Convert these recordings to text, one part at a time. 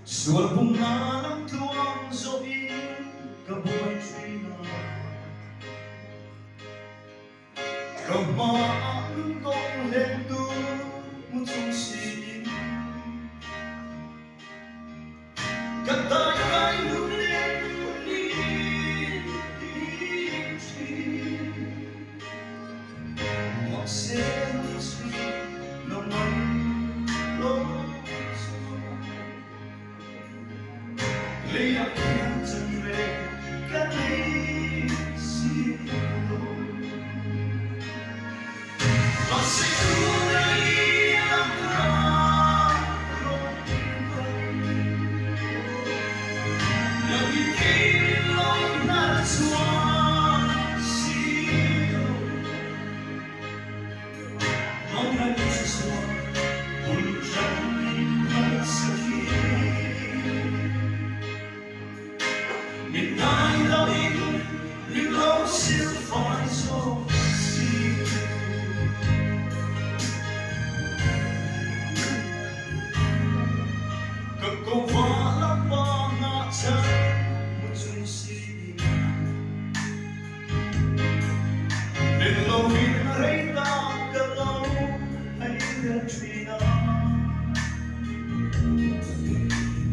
Sual bunga ng tuwang soin kabuhay Trina, kamaan kong lento mutsong siin katayay lunin magsensi naman liyak yang cemre kali silo masih tunai ang karong nagiging lang na suwan silo mga nagsusuwan uljan magsakit midnight loving, we glow still find so sweet. Kagkawa pa nga dyan mutsong sige Bilawin na rin ang galaw ay Katrina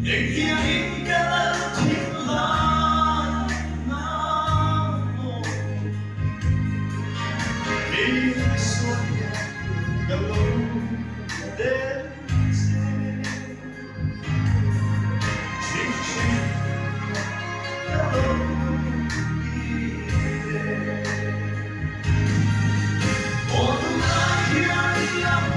Ikiyahin ka lang tinlan Sonia, hello, dancing. Ching ching, hello, all the night I'm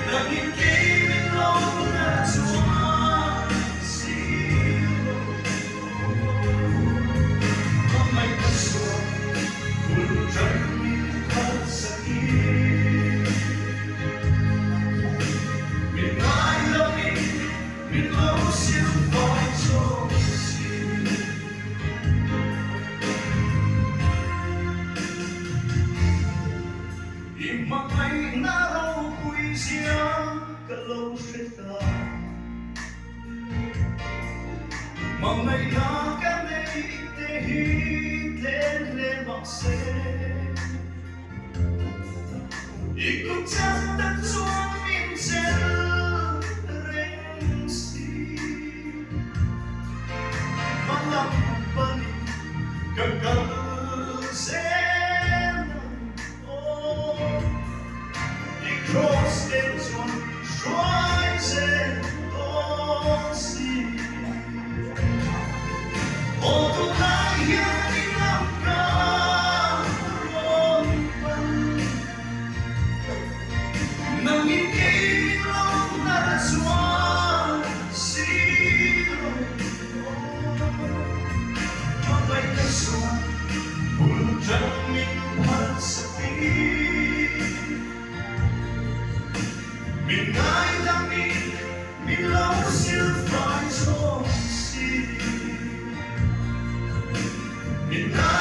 nagiging long na tuwang silo may puso, uljan at sakit Midnight loving, midlow still find so sweet Imangay na raw ko'y siyang kalaw sita Mangay na kami tehit bakse ikut catat suamin sel rengsi malam balik gagal sen oh di cross den son schweisen si oh tu nagiging lang na suwan silo Mabay na suwan uljan minumhan sakit Minay langit milaw silfay so sili Minay